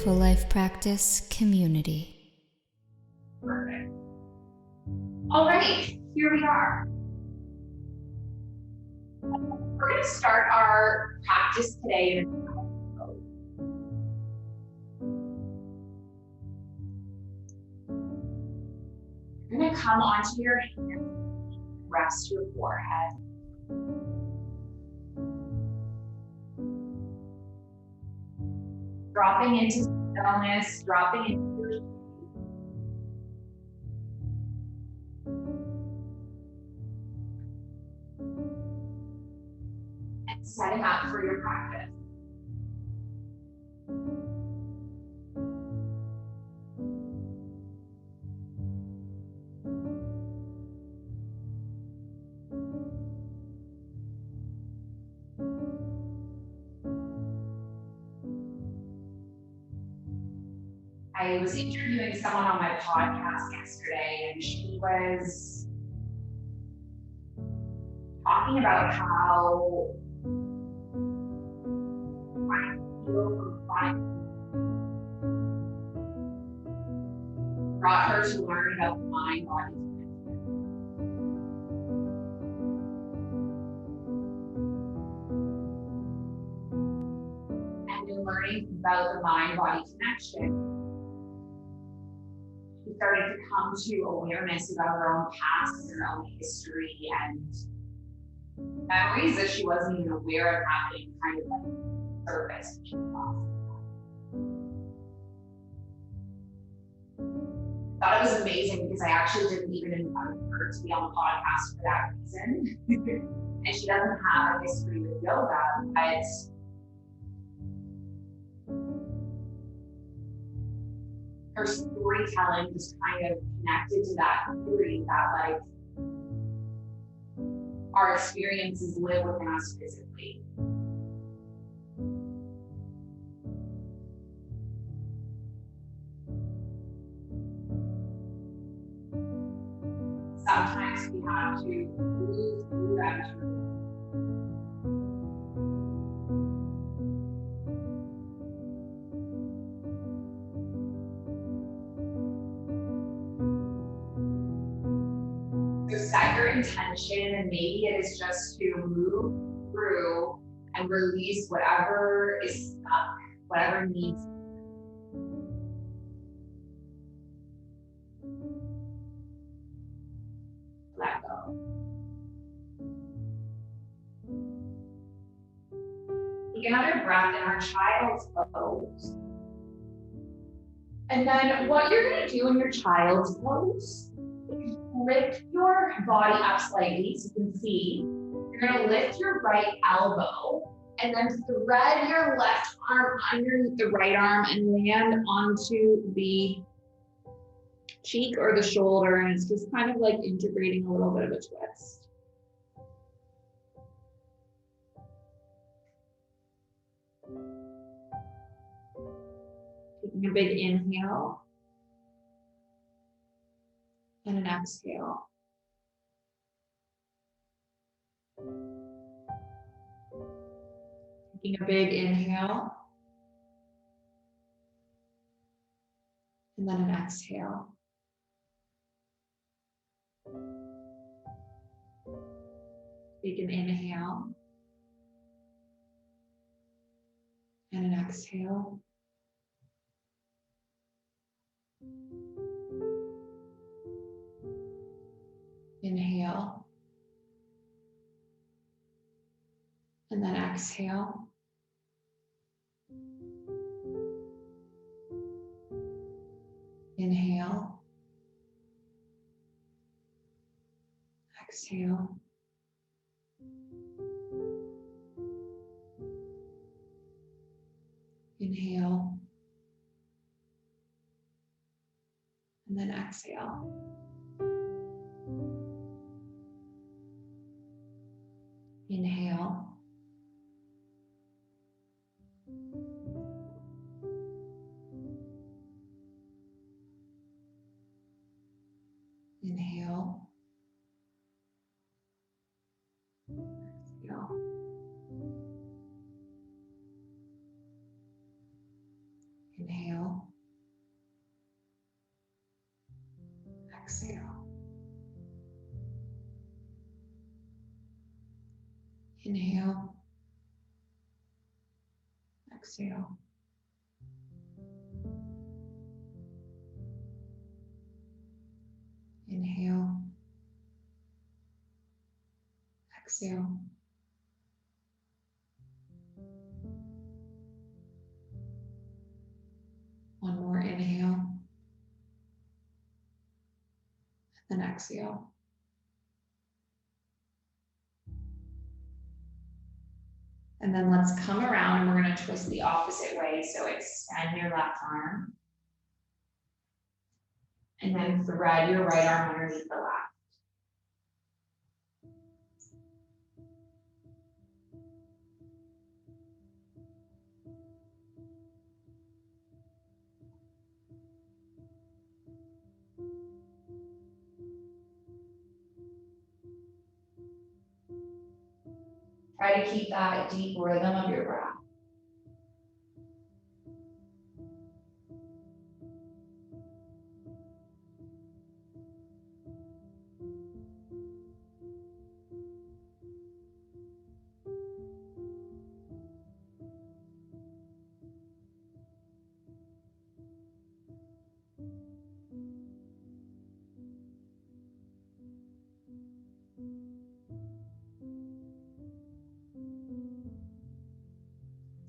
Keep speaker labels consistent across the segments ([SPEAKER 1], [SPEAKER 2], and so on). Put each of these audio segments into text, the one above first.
[SPEAKER 1] Mindful Life Practice community.
[SPEAKER 2] Perfect. All right, here we are. We're going to start our practice today in you're going to come onto your hands, rest your forehead. Dropping into stillness, dropping into your feet. And setting up for your practice. I was interviewing someone on my podcast yesterday, and she was talking about how brought her to learn about the mind body connection. And in learning about the mind body connection, she started to come to awareness about her own past and her own history and memories that she wasn't even aware of happening kind of like surface. She thought it was amazing because I actually didn't even invite her to be on the podcast for that reason. And she doesn't have a history with yoga, but her storytelling just kind of connected to that theory that like our experiences live within us physically. Sometimes we have to move through that journey. So set your intention, and maybe it is just to move through and release whatever is stuck, whatever needs. Let go. Take another breath in our child's pose. And then what you're going to do in your child's pose is lift your body up slightly so you can see. You're going to lift your right elbow and then thread your left arm underneath the right arm and land onto the cheek or the shoulder, and it's just kind of like integrating a little bit of a twist. Taking a big inhale and an exhale. Taking a big inhale and then an exhale. Take an inhale and an exhale. Inhale and then exhale. Inhale, exhale. Inhale and then exhale. Inhale. Inhale. Exhale. Inhale. Inhale. Exhale. Inhale. Exhale. One more inhale. Then exhale. And then let's come around and we're going to twist the opposite way. So extend your left arm. And then thread your right arm underneath the left. Try to keep that deep rhythm of your breath.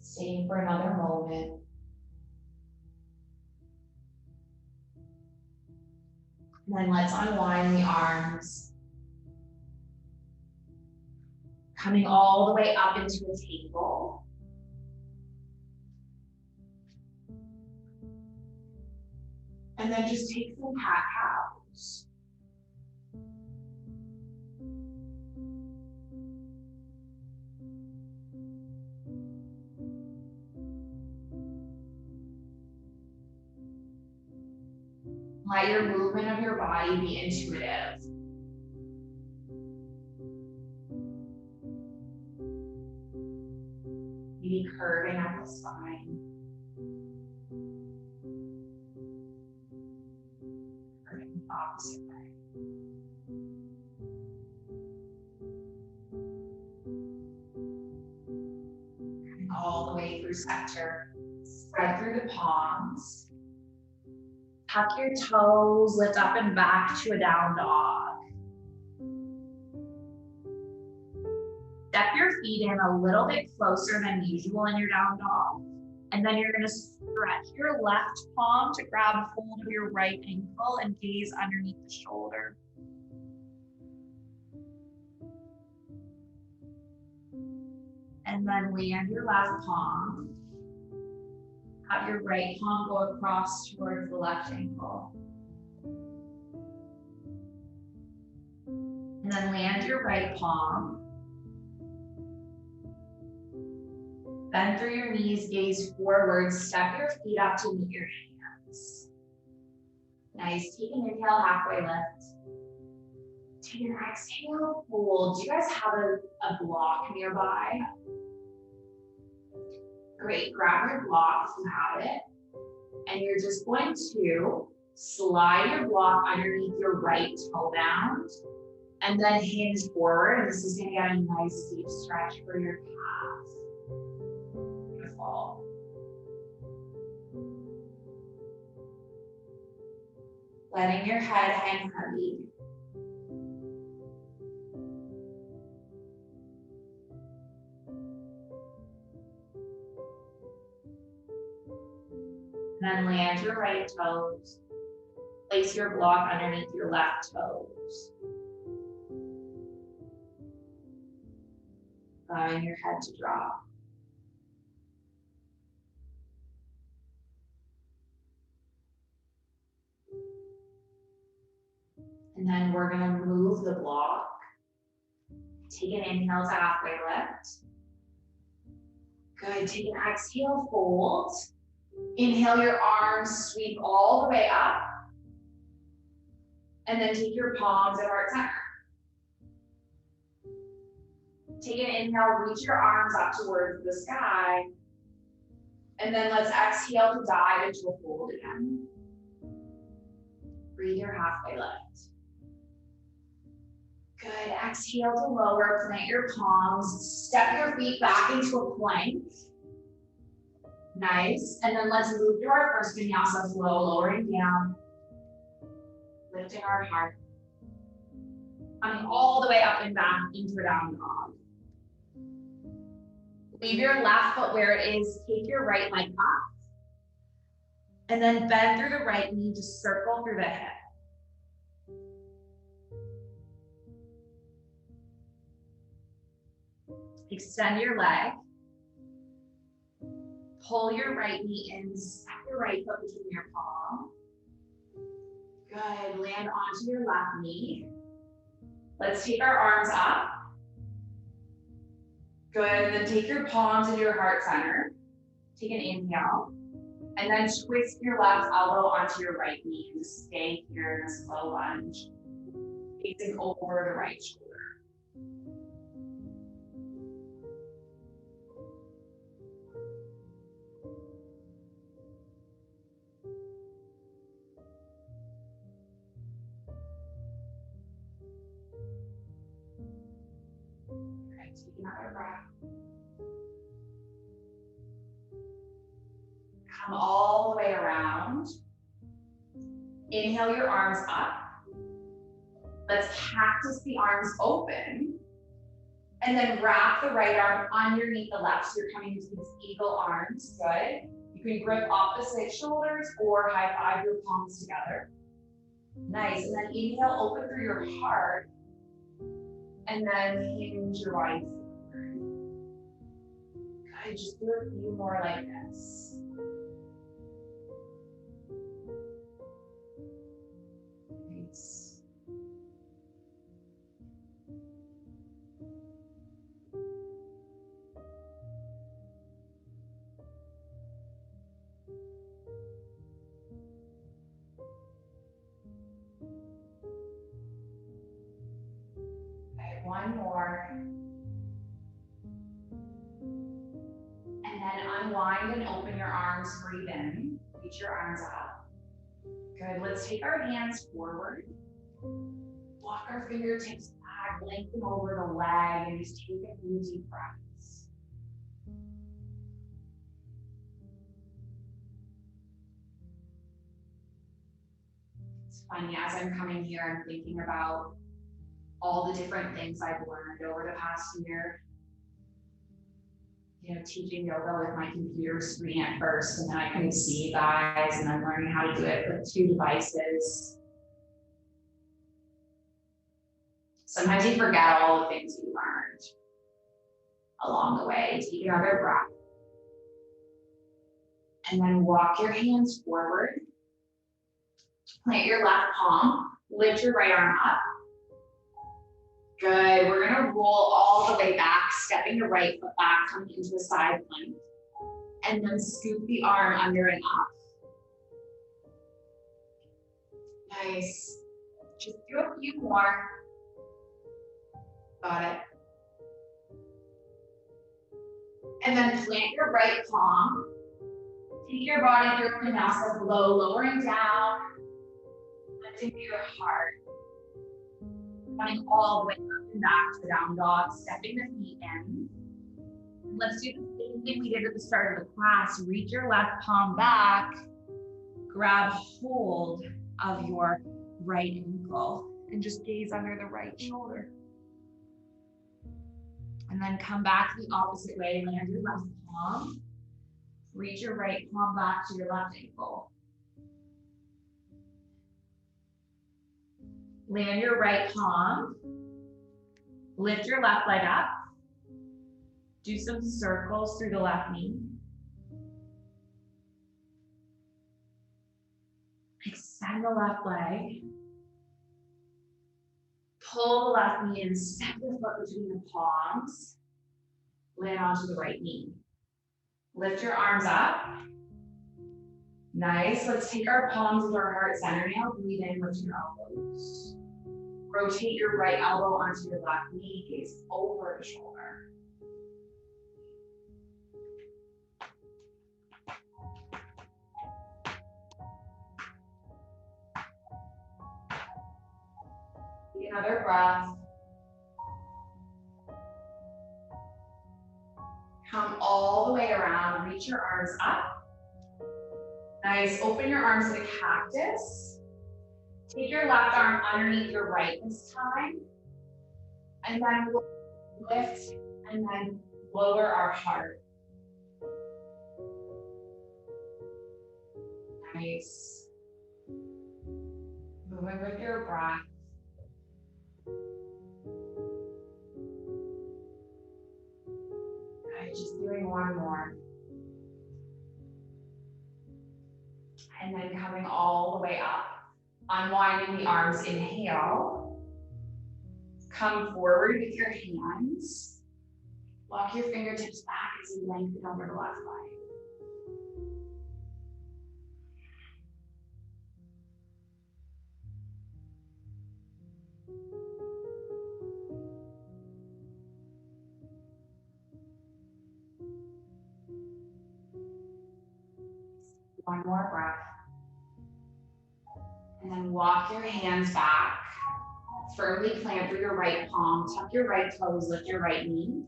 [SPEAKER 2] Staying for another moment. And then let's unwind the arms. Coming all the way up into a table. And then just take some cat-cows. Let your movement of your body be intuitive. Maybe curving at the spine. Curving the opposite way. Coming all the way through center. Spread through the palms. Tuck your toes, lift up and back to a down dog. Step your feet in a little bit closer than usual in your down dog. And then you're going to stretch your left palm to grab hold of your right ankle and gaze underneath the shoulder. And then land your left palm. Have your right palm go across towards the left ankle. And then land your right palm. Bend through your knees, gaze forward, step your feet up to meet your hands. Nice, take an inhale, halfway lift. Take an exhale, fold. Do you guys have a block nearby? Great, grab your block if you have it. And you're just going to slide your block underneath your right toe bound and then hinge forward. And this is gonna get a nice deep stretch for your calf. Beautiful. Letting your head hang heavy. Then land your right toes. Place your block underneath your left toes. Allowing your head to drop. And then we're gonna move the block. Take an inhale to halfway lift. Good, take an exhale, fold. Inhale your arms, sweep all the way up. And then take your palms at heart center. Take an inhale, reach your arms up towards the sky. And then let's exhale to dive into a fold again. Breathe your halfway lift. Good. Exhale to lower, plant your palms, step your feet back into a plank. Nice. And then let's move to our first vinyasa flow, lowering down, lifting our heart, coming all the way up and back into a down dog. Leave your left foot where it is, take your right leg up, and then bend through the right knee, just circle through the hip. Extend your leg. Pull your right knee in, step your right foot between your palm. Good, land onto your left knee. Let's take our arms up. Good, then take your palms into your heart center. Take an inhale. And then twist your left elbow onto your right knee and just stay here in a slow lunge, facing over the right shoulder. Take another breath. Come all the way around. Inhale your arms up. Let's cactus the arms open. And then wrap the right arm underneath the left. So you're coming into these eagle arms. Good. You can grip opposite shoulders or high five your palms together. Nice. And then inhale, open through your heart. And then hinge your body forward. Good. Just do a few more like this. Nice. One more. And then unwind and open your arms, breathe in. Reach your arms up. Good, let's take our hands forward. Walk our fingertips back, lengthen over the leg, and just take a few deep breaths. It's funny, as I'm coming here, I'm thinking about all the different things I've learned over the past year. You know, teaching yoga with my computer screen at first, and then I couldn't see you guys, and then learning how to do it with 2 devices. Sometimes you forget all the things you learned along the way. Take another breath. And then walk your hands forward. Plant your left palm, lift your right arm up. Good, we're gonna roll all the way back, stepping the right foot back, coming into a side plank. And then scoop the arm under and up. Nice. Just do a few more. Got it. And then plant your right palm. Take your body through a vinyasa flow, lowering down, lifting your heart. Running all the way up and back to the down dog, stepping the feet in. Let's do the same thing we did at the start of the class. Reach your left palm back, grab hold of your right ankle, and just gaze under the right shoulder. And then come back the opposite way, land your left palm, reach your right palm back to your left ankle. Land your right palm, lift your left leg up, do some circles through the left knee. Extend the left leg, pull the left knee in, step the foot between the palms, land onto the right knee. Lift your arms up. Nice, let's take our palms to our heart center now. Breathe in, lift your elbows. Rotate your right elbow onto your left knee, gaze over the shoulder. Take another breath. Come all the way around, reach your arms up. Nice, open your arms in a cactus. Take your left arm underneath your right this time. And then we'll lift and then lower our heart. Nice. Moving with your breath. Good, just doing one more. And then coming all the way up. Unwinding the arms, inhale. Come forward with your hands. Walk your fingertips back as you lengthen over the left leg. One more breath. And then walk your hands back. Firmly plant through your right palm. Tuck your right toes, lift your right knee.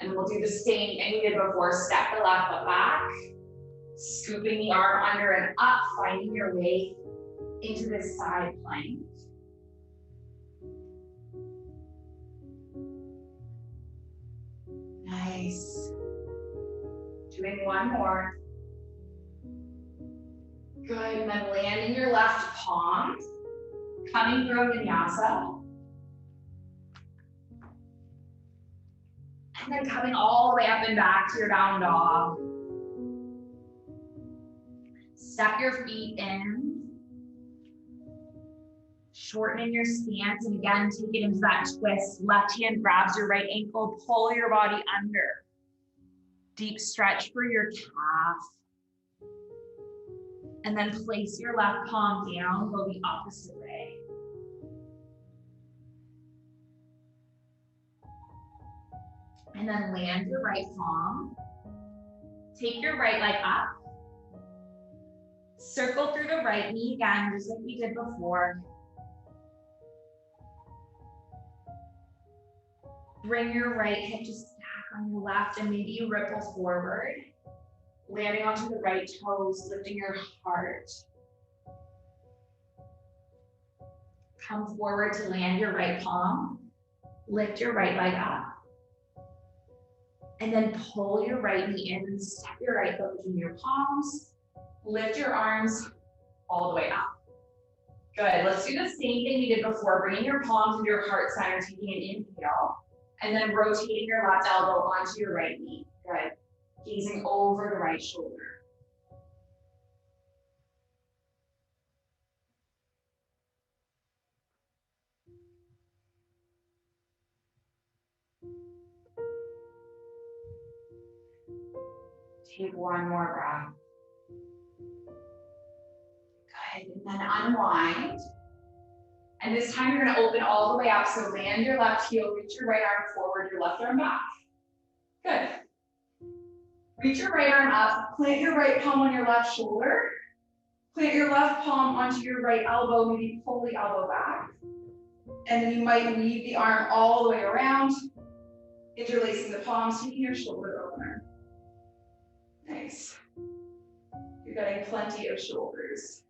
[SPEAKER 2] And we'll do the same thing we did before. Step the left foot back. Scooping the arm under and up, finding your way into this side plank. Nice. Doing one more. Good, and then landing your left palm, coming through vinyasa. And then coming all the way up and back to your down dog. Step your feet in. Shortening your stance, and again, take it into that twist. Left hand grabs your right ankle, pull your body under. Deep stretch for your calf. And then place your left palm down, go the opposite way. And then land your right palm. Take your right leg up. Circle through the right knee again, just like we did before. Bring your right hip to stack on your left, and maybe you ripple forward. Landing onto the right toes, lifting your heart. Come forward to land your right palm. Lift your right leg up. And then pull your right knee in and step your right foot between your palms. Lift your arms all the way up. Good, let's do the same thing we did before. Bringing your palms into your heart center, taking an inhale. And then rotating your left elbow onto your right knee. Good. Gazing over the right shoulder. Take one more breath. Good, and then unwind. And this time you're gonna open all the way up. So land your left heel, reach your right arm forward, your left arm back. Good. Reach your right arm up, plant your right palm on your left shoulder. Plant your left palm onto your right elbow, maybe pull the elbow back. And then you might weave the arm all the way around, interlacing the palms, taking your shoulder opener. Nice. You're getting plenty of shoulders.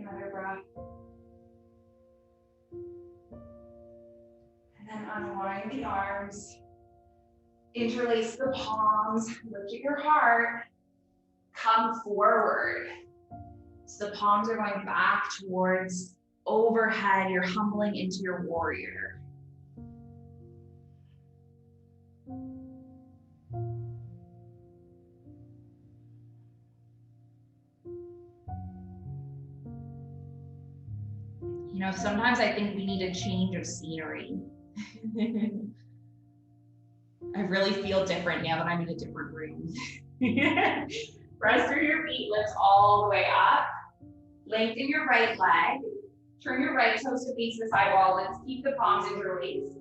[SPEAKER 2] Another breath. And then unwind the arms. Interlace the palms, lift your heart. Come forward. So the palms are going back towards overhead. You're humbling into your warrior. You know, sometimes I think we need a change of scenery. I really feel different now that I'm in a different room. Press through your feet, lift all the way up. Lengthen your right leg. Turn your right toes to face the sidewall. Let's keep the palms interlaced.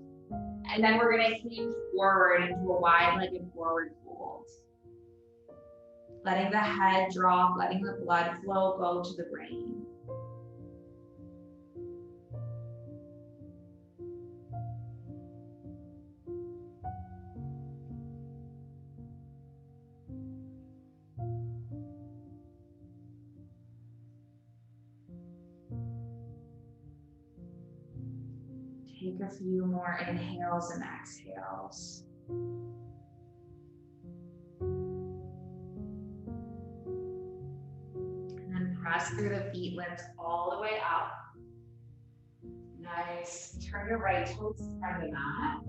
[SPEAKER 2] And then we're gonna hinge forward into a wide-legged forward fold. letting the head drop, letting the blood flow go to the brain. Take a few more inhales and exhales. And then press through the feet, lift all the way up. Nice. Turn your right toes in front of the mat.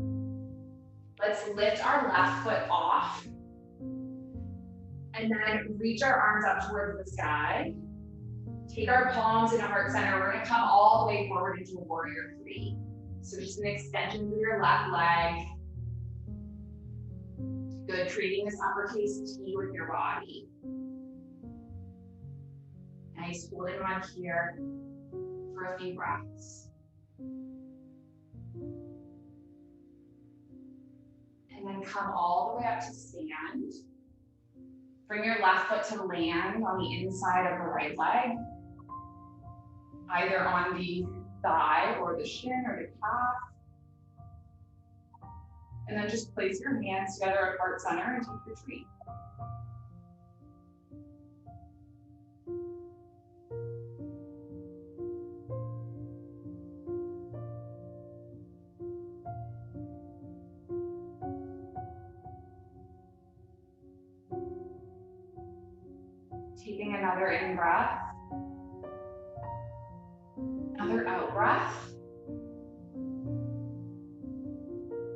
[SPEAKER 2] Let's lift our left foot off. And then reach our arms up towards the sky. Take our palms into heart center. We're going to come all the way forward into a warrior three. So just an extension through your left leg. Good, creating this uppercase T with your body. Nice, holding on here for a few breaths. And then come all the way up to stand. Bring your left foot to land on the inside of the right leg, either on the thigh or the shin or the calf. And then just place your hands together at heart center and take retreat. Taking another in breath, another out breath,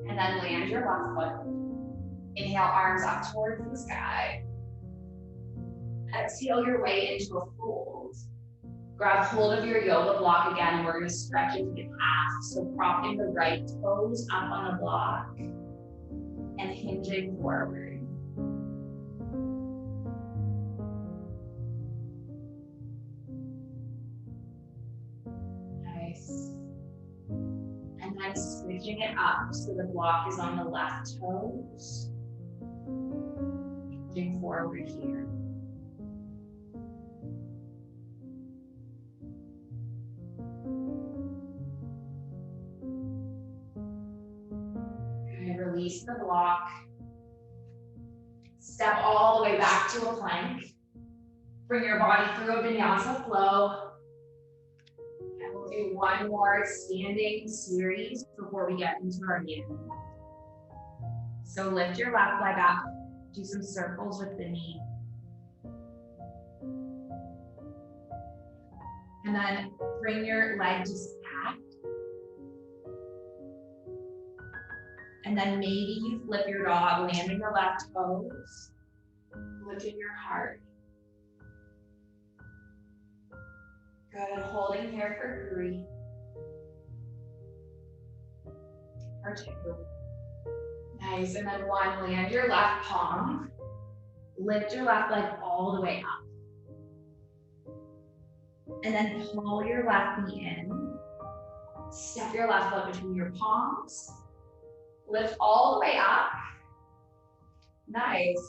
[SPEAKER 2] and then land your left foot. Inhale, arms up towards the sky. Exhale your way into a fold. Grab hold of your yoga block again, and we're going to stretch into the calf. So propping the right toes up on the block and hinging forward. And then switching it up so the block is on the left toes. Hinging forward here. Okay, release the block. Step all the way back to a plank. Bring your body through a vinyasa flow. Do one more standing series before we get into our yin. So lift your left leg up, do some circles with the knee. And then bring your leg to stack. And then maybe you flip your dog, landing the left toes, lifting your heart. Good, holding here for 3, or 2. Nice, and then 1, land your left palm. Lift your left leg all the way up. And then pull your left knee in. Step your left foot between your palms. Lift all the way up. Nice.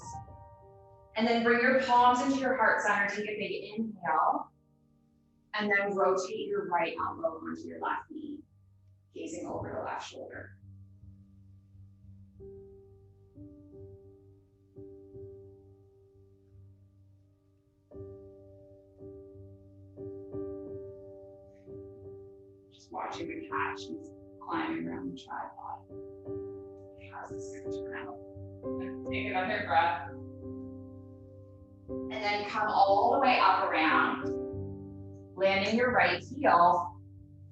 [SPEAKER 2] And then bring your palms into your heart center. Take a big inhale. And then rotate your right elbow onto your left knee, gazing over the left shoulder. Just watching the cat, she's climbing around the tripod. How's this going to turn out? Take another breath. And then come all the way up around. Landing your right heel,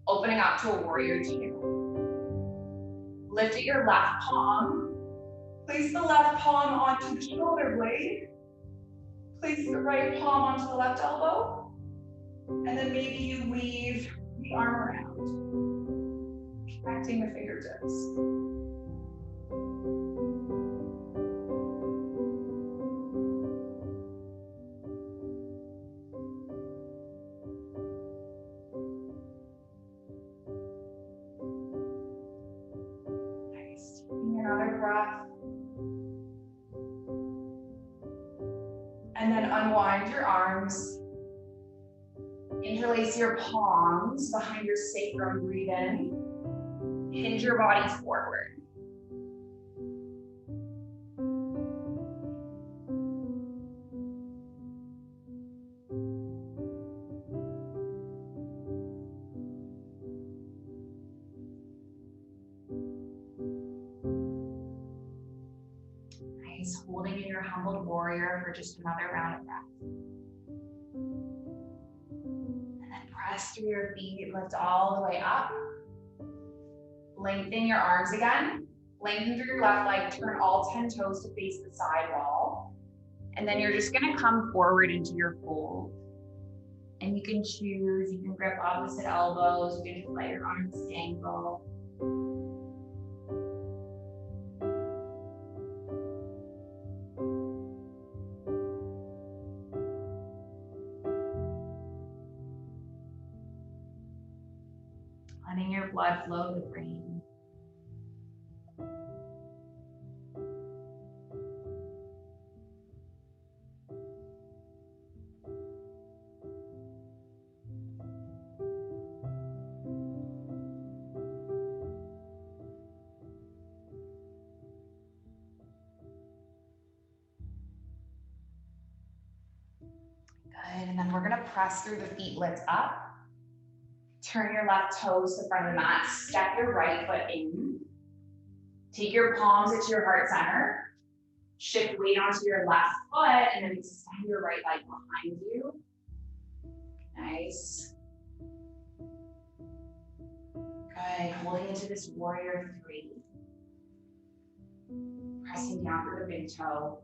[SPEAKER 2] opening up to a warrior 2. Lift at your left palm. Place the left palm onto the shoulder blade. Place the right palm onto the left elbow. And then maybe you weave the arm around, connecting the fingertips. Another breath. And then Find your arms. Interlace your palms behind your sacrum. Breathe in. Hinge your body forward. Nice. Holding in your humbled warrior for just another round of breath. And then press through your feet. Lift all the way up. Lengthen your arms again. Lengthen through your left leg. Turn all 10 toes to face the side wall. And then you're just going to come forward into your fold. And you can choose. You can grip opposite elbows. You can just let your arms dangle. Letting your blood flow to the brain. Good, and then we're gonna press through the feet, lift up. Turn your left toes to the front of the mat. Step your right foot in. Take your palms into your heart center. Shift weight onto your left foot and then extend your right leg behind you. Nice. Good, holding into this warrior 3. Pressing down for the big toe.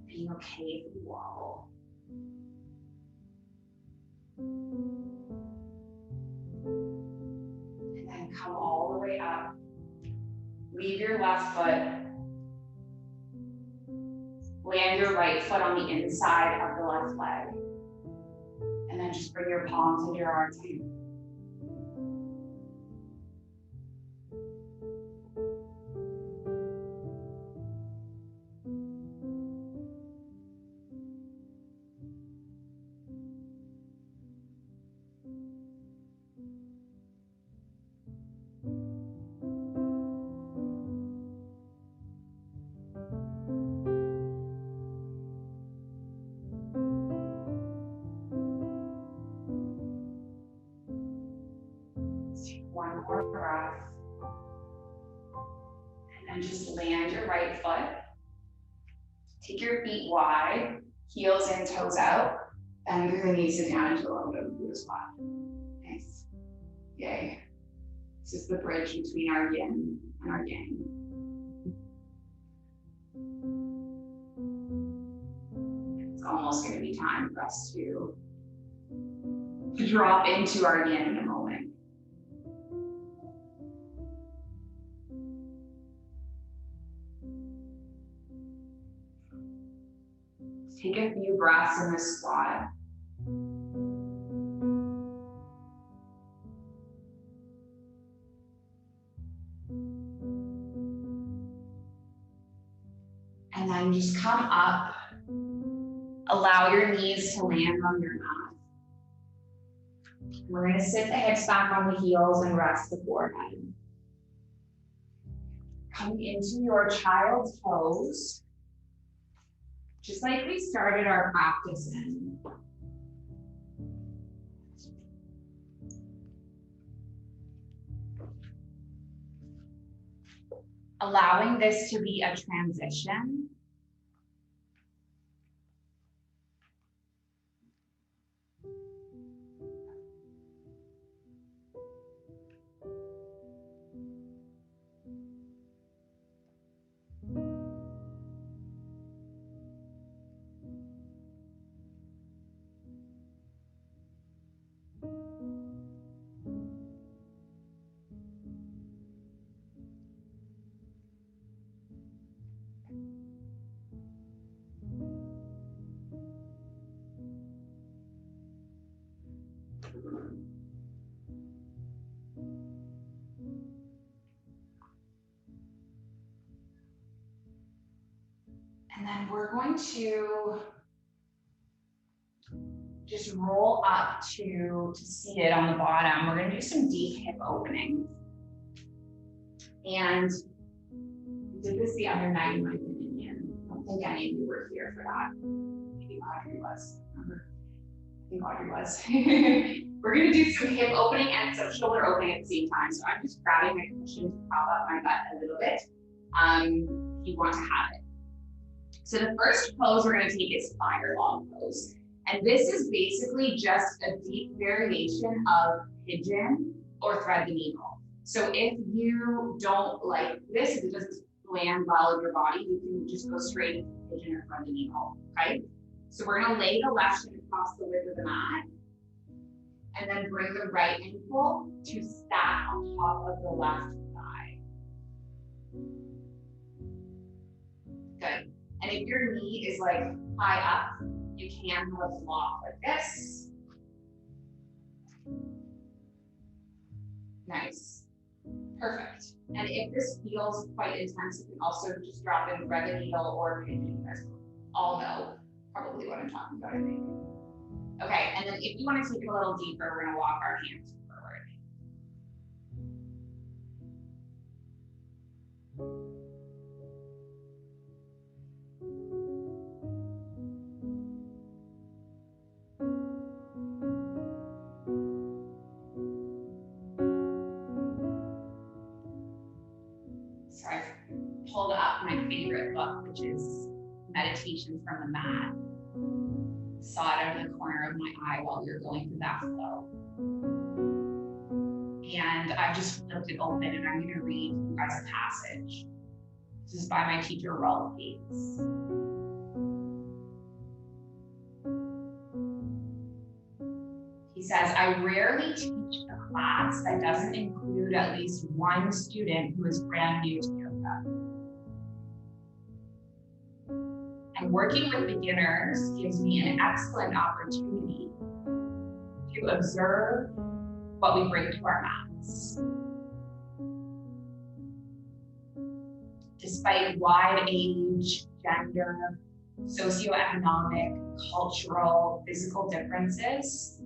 [SPEAKER 2] Being okay if you wobble. And then come all the way up. Leave your left foot. Land your right foot on the inside of the left leg. And then just bring your palms into your arms. One more breath. And then just land your right foot. Take your feet wide, heels in, toes out. Bend through the knees, sit down into a little bit of a blue squat. Nice. Yay. This is the bridge between our yin and our yang. It's almost going to be time for us to drop into our yin in a moment. Take a few breaths in this squat. And then just come up. Allow your knees to land on your mat. We're going to sit the hips back on the heels and rest the forehead. Coming into your child's pose. Just like we started our practice in. Allowing this to be a transition. And then we're going to just roll up to seated on the bottom. We're going to do some deep hip openings. And we did this the other night in my Vin Yin. I don't think any of you were here for that. Maybe Audrey was. Remember? I think Audrey was. We're going to do some hip opening and some shoulder opening at the same time. So I'm just grabbing my cushion to prop up my butt a little bit if you want to have it. So the first pose we're going to take is fire log pose. And this is basically just a deep variation of pigeon or thread the needle. So if you don't like this, if it doesn't land well in your body, you can just go straight into pigeon or thread the needle, okay? So we're going to lay the left hand across the width of the mat and then bring the right ankle to stack on top of the left thigh. Good. And if your knee is like high up, you can do a block like this. Nice. Perfect. And if this feels quite intense, you can also just drop in thread the needle or pigeon. You guys all know probably what I'm talking about, I think. Okay, and then if you want to take it a little deeper, we're going to walk our hands forward. So I've pulled up my favorite book, which is Meditations from the Mat. Saw it out of the corner of my eye while we were going through that flow. And I've just flipped it open and I'm going to read you guys a passage. This is by my teacher, Rolf Gates. He says, I rarely teach a class that doesn't include at least one student who is brand new to yoga. And working with beginners gives me an excellent opportunity to observe what we bring to our mats. Despite wide age, gender, socioeconomic, cultural, physical differences,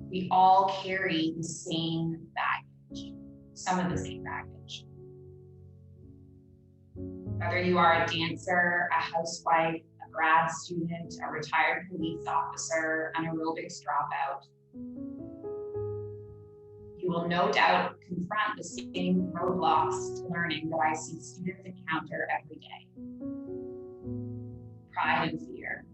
[SPEAKER 2] we all carry the same baggage, some of the same baggage. Whether you are a dancer, a housewife, a grad student, a retired police officer, an aerobics dropout, you will no doubt confront the same roadblocks to learning that I see students encounter every day. Pride and fear.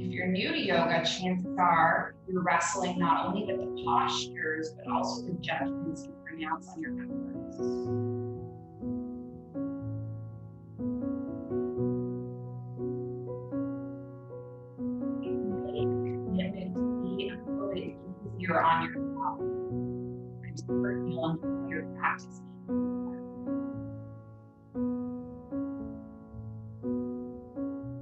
[SPEAKER 2] If you're new to yoga, chances are you're wrestling not only with the postures, but also the judgments you pronounce on your efforts. You can make a commitment to be a little bit easier on yourself and to personal and your practice.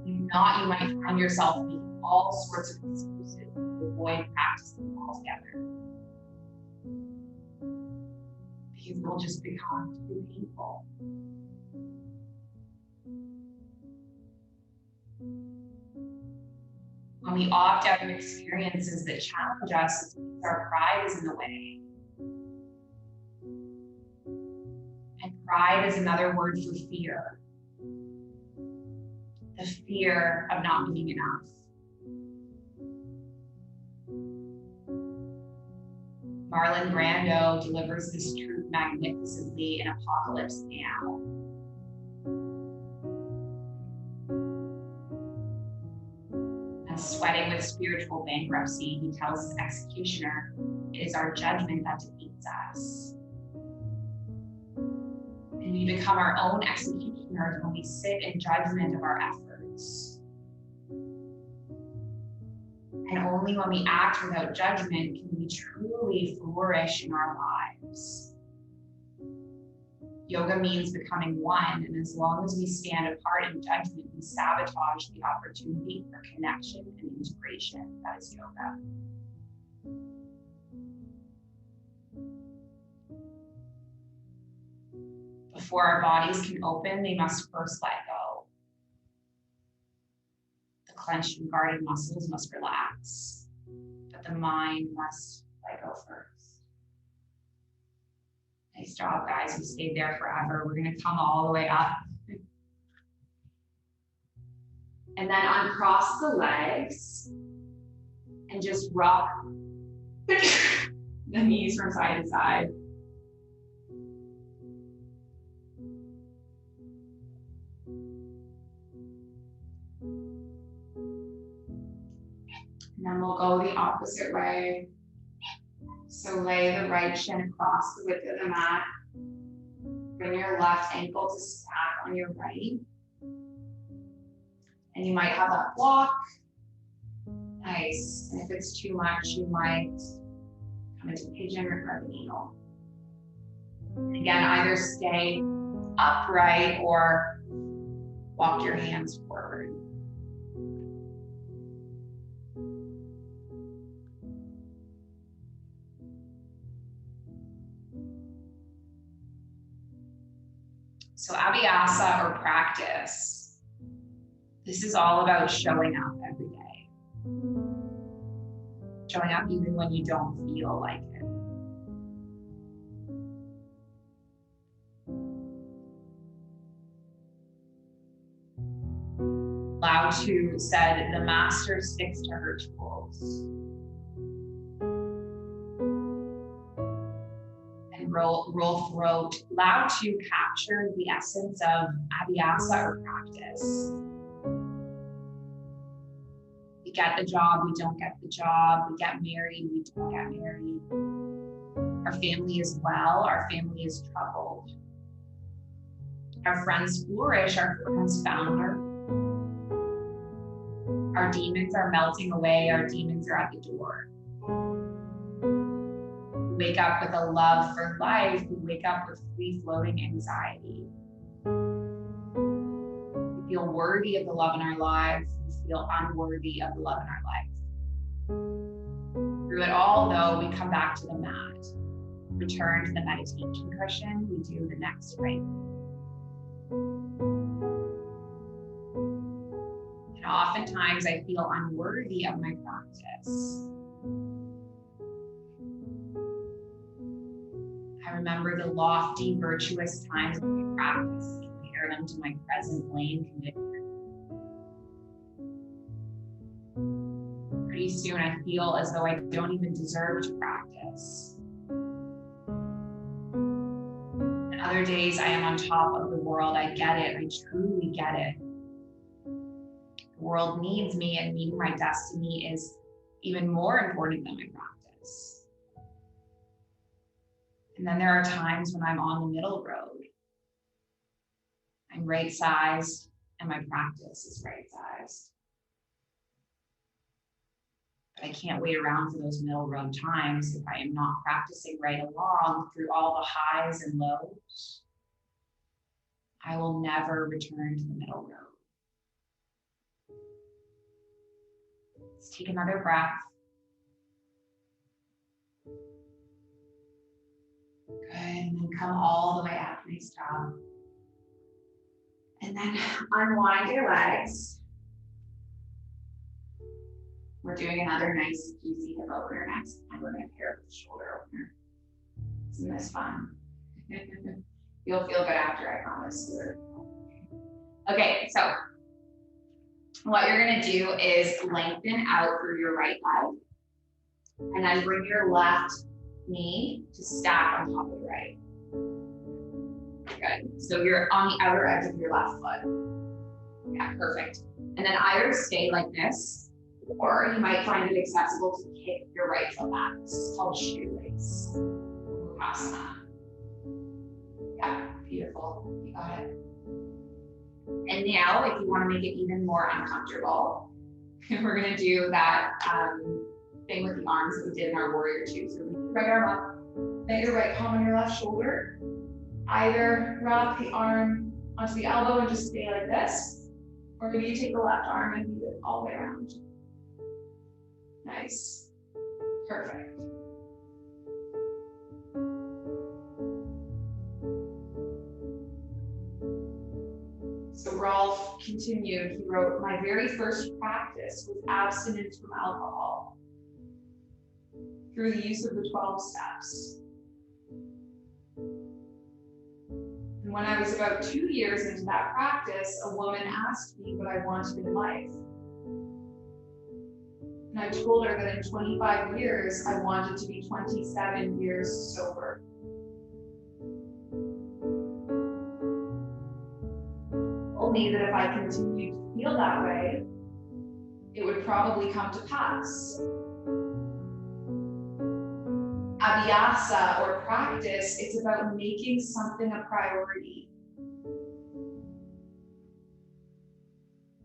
[SPEAKER 2] If not, you might find yourself making all sorts of excuses to avoid practicing altogether. Because it will just become too painful. When we opt out of experiences that challenge us, it's because our pride is in the way. And pride is another word for fear. The fear of not being enough. Marlon Brando delivers this truth magnificently in Apocalypse Now. And sweating with spiritual bankruptcy, he tells his executioner, it is our judgment that defeats us. And we become our own executioners when we sit in judgment of our efforts. And only when we act without judgment can we truly flourish in our lives. Yoga means becoming one, and as long as we stand apart in judgment, we sabotage the opportunity for connection and integration. That is yoga. before our bodies can open, they must first let go. The clenched and guarded muscles must relax, but the mind must let go first. Nice job, guys. We stayed there forever. We're going to come all the way up. And then uncross the legs and just rock the knees from side to side. And then we'll go the opposite way. So lay the right shin across the width of the mat. Bring your left ankle to stack on your right. And you might have that block. Nice. And if it's too much, you might come into pigeon or carpet needle. Again, either stay upright or walk your hands forward. So abhyasa or practice, this is all about showing up every day. Showing up even when you don't feel like it. Lao Tzu said, the master sticks to her tools. And Rolf wrote, Lao Tzu captured the essence of abhyasa or practice. We get the job, we don't get the job. We get married, we don't get married. Our family is well, our family is troubled. Our friends flourish, our friends founder. Our demons are melting away, our demons are at the door. We wake up with a love for life, we wake up with free-floating anxiety. We feel worthy of the love in our lives, we feel unworthy of the love in our life. Through it all, though, we come back to the mat, return to the meditation cushion, we do the next right. And oftentimes I feel unworthy of my practice. I remember the lofty, virtuous times of my practice and compare them to my present lame condition. Pretty soon I feel as though I don't even deserve to practice. And other days I am on top of the world. I get it. I truly get it. The world needs me, and meeting my destiny is even more important than my practice. And then there are times when I'm on the middle road. I'm right-sized, and my practice is right-sized. But I can't wait around for those middle road times if I am not practicing right along through all the highs and lows. I will never return to the middle road. Let's take another breath. Good, and then come all the way up, nice job. And then unwind your legs. We're doing another nice, juicy hip opener next time. We're going to pair it with the shoulder opener. Isn't this fun? You'll feel good after, I promise. Okay, so what you're going to do is lengthen out through your right leg. And then bring your left knee to stack on top of the right. Good. So you're on the outer edge of your left foot. Yeah, perfect. And then either stay like this, or you might find it accessible to kick your right foot back. This is called shoelace. Asana. Yeah, beautiful. You got it. And now, if you want to make it even more uncomfortable, we're going to do that thing with the arms that we did in our warrior two. So right arm up, lay your right palm on your left shoulder. Either wrap the arm onto the elbow and just stay like this, or maybe you take the left arm and move it all the way around. Nice. Perfect. continued, he wrote, my very first practice was abstinence from alcohol through the use of the 12 steps. And when I was about 2 years into that practice, a woman asked me what I wanted in life. And I told her that in 25 years, I wanted to be 27 years sober. Told me that if I continued to feel that way, it would probably come to pass. Abhyasa, or practice, it's about making something a priority.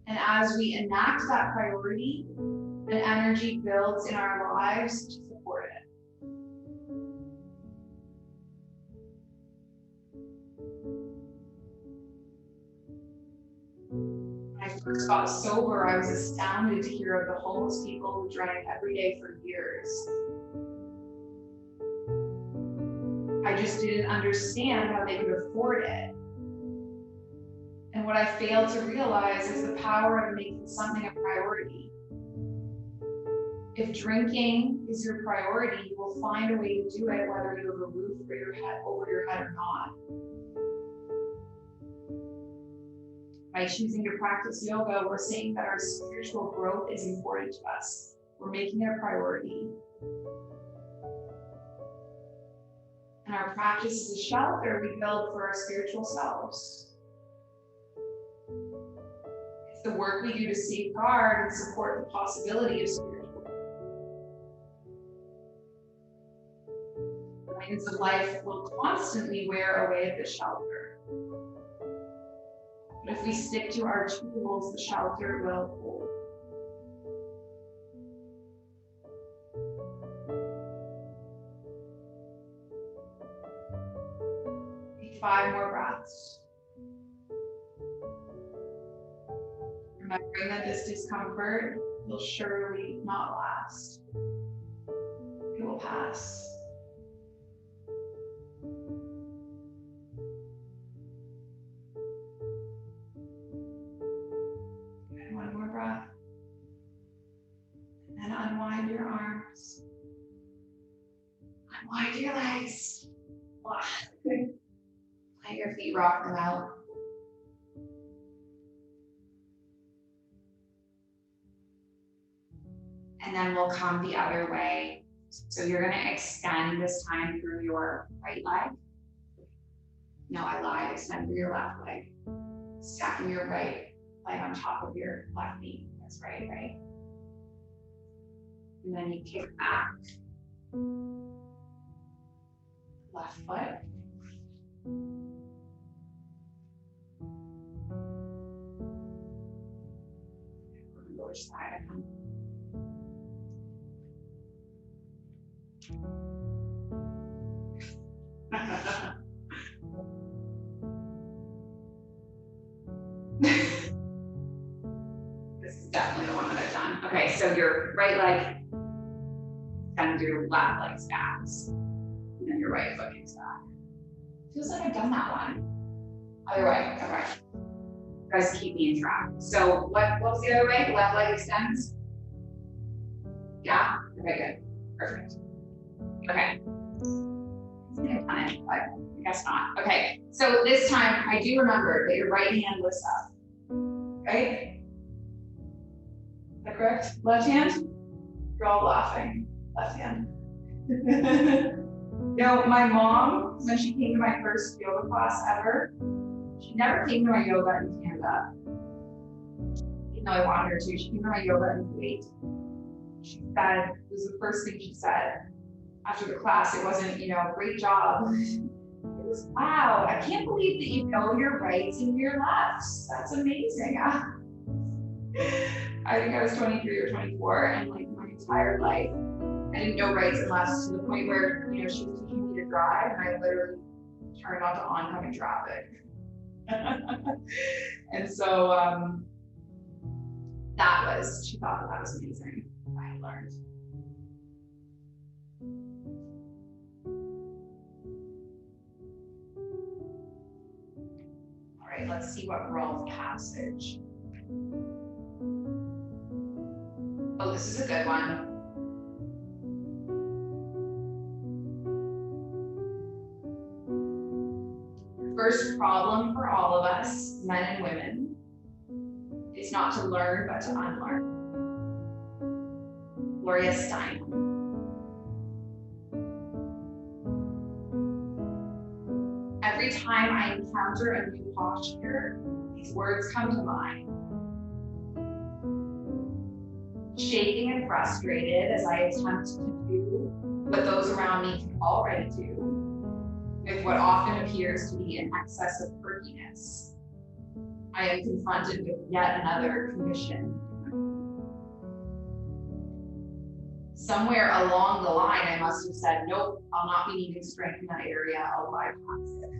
[SPEAKER 2] And as we enact that priority, an energy builds in our lives to support it. When I first got sober, I was astounded to hear of the homeless people who drank every day for years. I just didn't understand how they could afford it. And what I failed to realize is the power of making something a priority. If drinking is your priority, you will find a way to do it, whether you have a roof over your head or not. By choosing to practice yoga, we're saying that our spiritual growth is important to us. We're making it a priority. And our practice is a shelter we build for our spiritual selves. It's the work we do to safeguard and support the possibility of spiritual growth. The winds of life will constantly wear away at the shelter. But if we stick to our tools, the shelter will hold. 5 more breaths. Remembering that this discomfort will surely not last. It will pass. And 1 more breath. And then unwind your arms. Unwind your legs. Let your feet rock them out. And then we'll come the other way. So you're going to extend this time through your right leg. No, I lied. Extend through your left leg. Stacking your right leg on top of your left knee. That's right, right? And then you kick back. Left foot. Which side I come. This is definitely the one that I've done. Okay, so your right leg, then your left leg stacks, and then your right foot kicks back. Feels like I've done that one. Other way, okay. You guys keep me in track. So what was the other way? Left leg extends? Yeah? Okay, good. Perfect. Okay. I think I've done it, but I guess not. Okay, so this time I do remember that your right hand lifts up. Right? Is that correct? Left hand? You're all laughing. Left hand. No, my mom, when she came to my first yoga class ever, she never came to my yoga in Canada. Even though I wanted her to, she came to my yoga in Kuwait. She said, it was the first thing she said after the class. It wasn't, great job. It was, wow, I can't believe that you know your rights and your lefts. That's amazing. I think I was 23 or 24, and like my entire life, I didn't know rights and lefts to the point where, she was teaching me to drive, and I literally turned on to oncoming traffic. And so she thought that was amazing. I had learned. All right, let's see what role of passage. Oh, this is a good one. First problem for all of us, men and women, is not to learn, but to unlearn. Gloria Steinem. Every time I encounter a new posture, these words come to mind. Shaking and frustrated as I attempt to do what those around me can already do, with what often appears to be an excess of perkiness, I am confronted with yet another condition. Somewhere along the line, I must have said, nope, I'll not be needing strength in that area, I'll bypass it.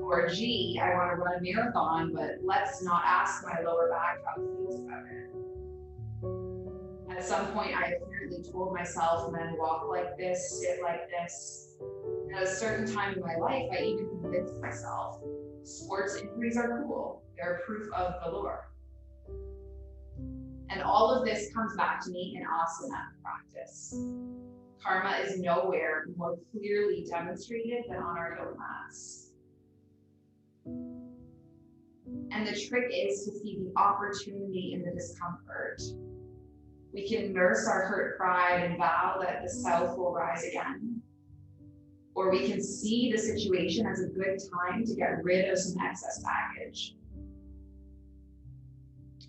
[SPEAKER 2] Or, gee, I want to run a marathon, but let's not ask my lower back how it feels about it. At some point, I apparently told myself, men walk like this, sit like this. And at a certain time in my life, I even convinced myself, sports injuries are cool. They're proof of velour. And all of this comes back to me in asana practice. Karma is nowhere more clearly demonstrated than on our yoga mats. And the trick is to see the opportunity in the discomfort. We can nurse our hurt pride and vow that the self will rise again. Or we can see the situation as a good time to get rid of some excess baggage.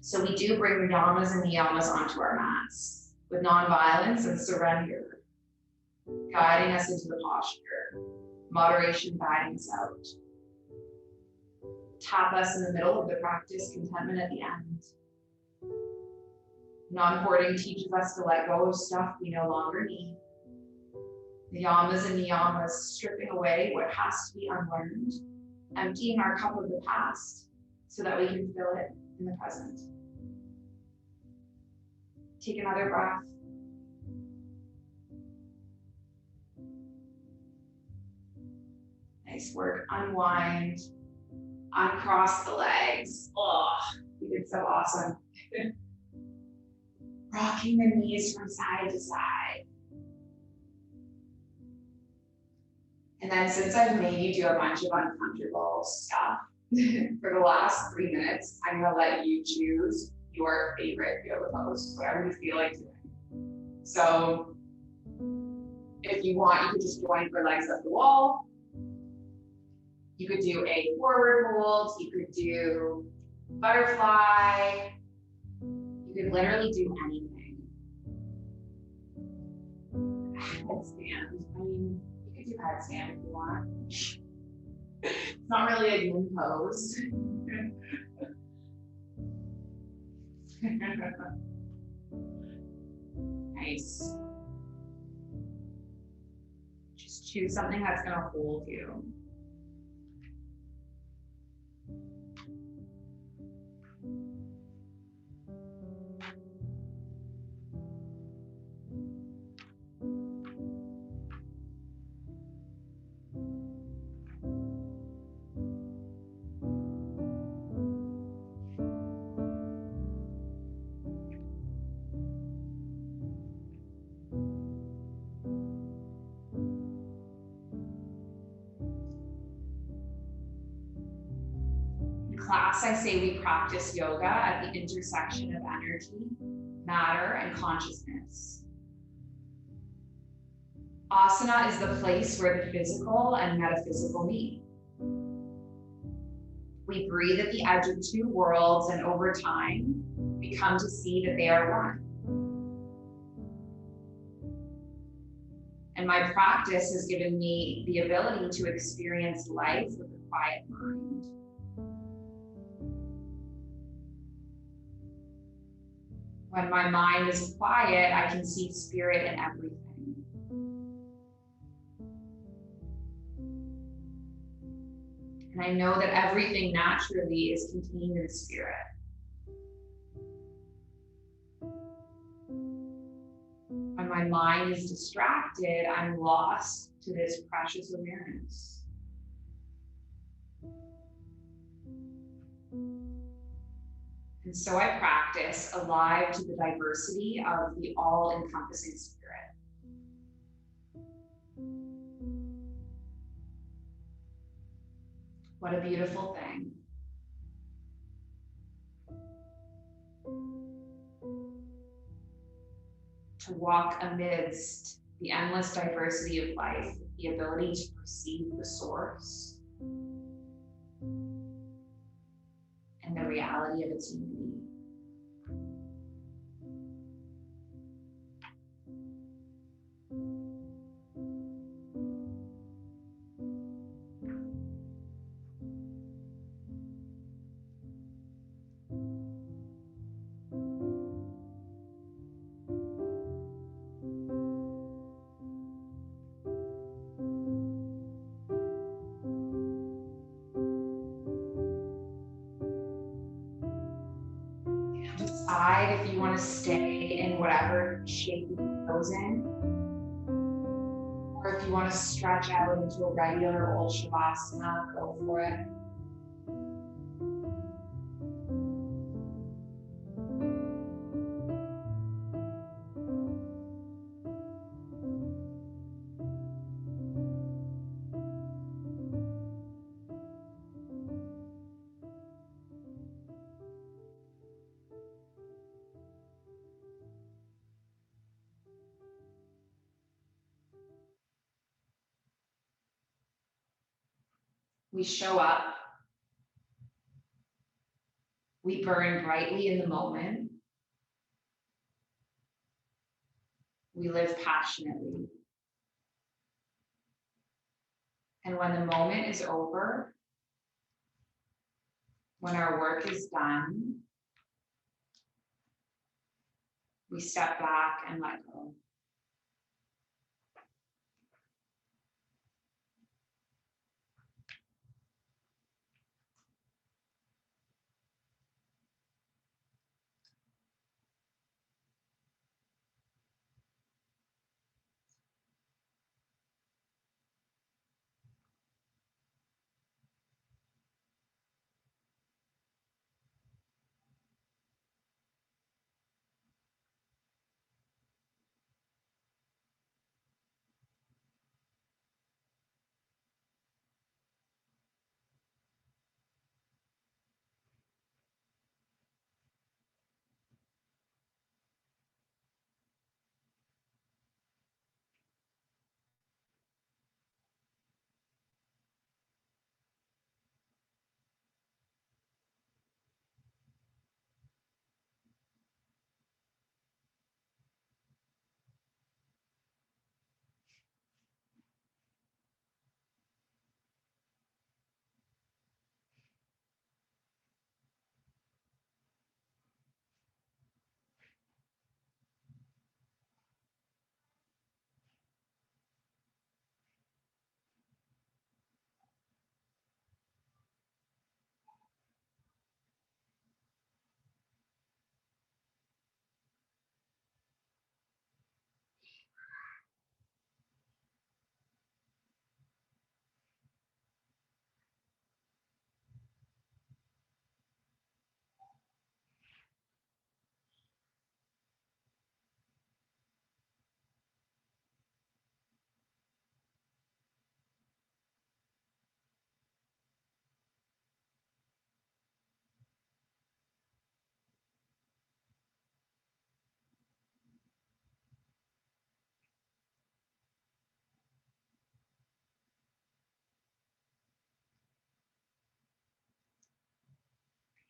[SPEAKER 2] So we do bring the yamas and niyamas onto our mats with nonviolence and surrender, guiding us into the posture, moderation guiding us out. Tap us in the middle of the practice, contentment at the end. Non-hoarding teaches us to let go of stuff we no longer need. The yamas and niyamas stripping away what has to be unlearned, emptying our cup of the past so that we can fill it in the present. Take another breath. Nice work. Unwind. Uncross the legs. Oh, you did so awesome. Rocking the knees from side to side. And then since I've made you do a bunch of uncomfortable stuff for the last 3 minutes, I'm gonna let you choose your favorite yoga pose, whatever you feel like doing. So if you want, you could just join your legs up the wall. You could do a forward hold, you could do butterfly, you could literally do anything. Headstand, I mean, you could do headstand if you want. It's not really a yin pose. Nice. Just choose something that's gonna hold you. Class, I say we practice yoga at the intersection of energy, matter, and consciousness. Asana is the place where the physical and metaphysical meet. We breathe at the edge of two worlds, and over time, we come to see that they are one. And my practice has given me the ability to experience life with a quiet mind. When my mind is quiet, I can see spirit in everything. And I know that everything naturally is contained in spirit. When my mind is distracted, I'm lost to this precious awareness. And so I practice alive to the diversity of the all-encompassing spirit. What a beautiful thing. To walk amidst the endless diversity of life, the ability to perceive the source and the reality of its unity. Decide if you want to stay in whatever shape you've chosen, or if you want to stretch out into a regular old shavasana, go for it. We show up. We burn brightly in the moment. We live passionately. And when the moment is over, when our work is done, we step back and let go.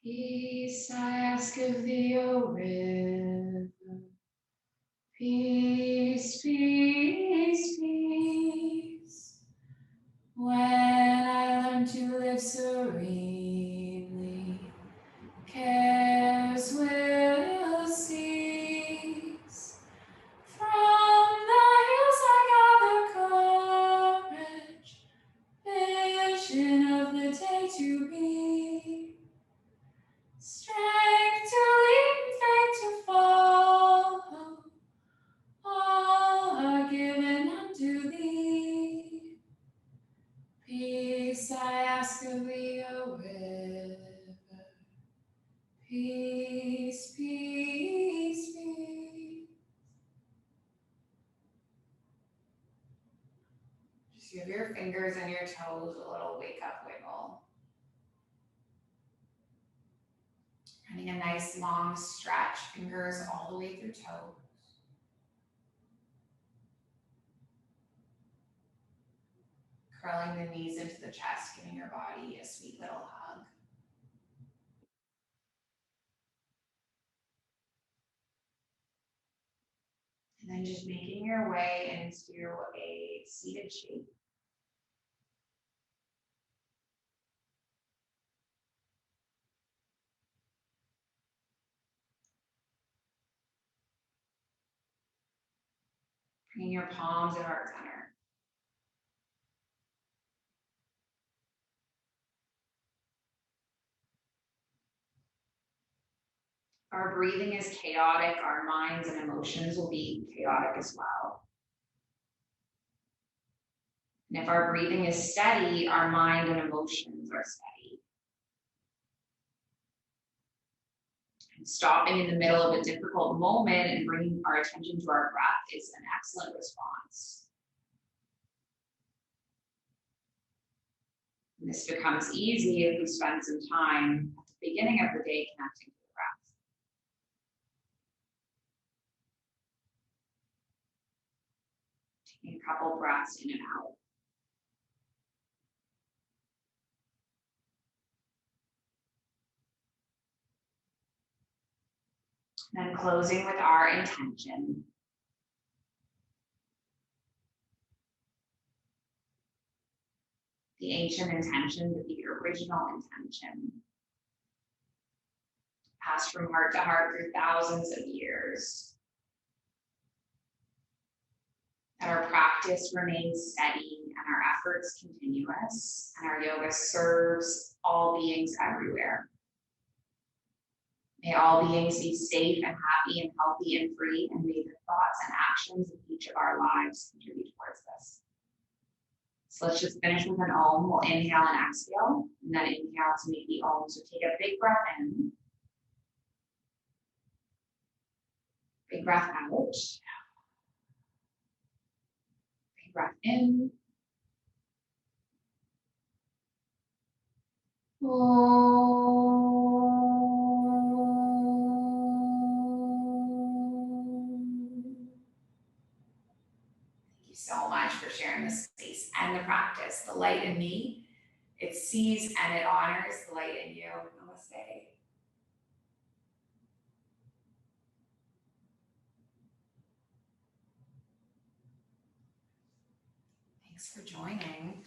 [SPEAKER 2] Peace I ask of thee, O river. Peace, peace, peace. When I learn to live serenely, cares will cease. From the hills I gather courage, vision of the day to be. Strength to lead, faith to follow, all are given
[SPEAKER 3] Give your fingers and your toes a little wake up wiggle. Finding a nice long stretch, fingers all the way through toes. Curling the knees into the chest, giving your body a sweet little hug. And then just making your way into a seated shape. Bringing your palms to heart center. Our breathing is chaotic, our minds and emotions will be chaotic as well. And if our breathing is steady, our mind and emotions are steady. And stopping in the middle of a difficult moment and bringing our attention to our breath is an excellent response. And this becomes easy if we spend some time at the beginning of the day connecting to the breath. Taking a couple breaths in and out. Then closing with our intention. The ancient intention, but the original intention. Passed from heart to heart through thousands of years. That our practice remains steady and our efforts continuous, and our yoga serves all beings everywhere. May all beings be safe and happy and healthy and free, and may the thoughts and actions of each of our lives contribute towards this. So let's just finish with an Om. We'll inhale and exhale, and then inhale to make the Om. So take a big breath in. Big breath out. Big breath in. Thank you so much for sharing the space and the practice. The light in me, it sees and it honors the light in you. Namaste. Thanks for joining.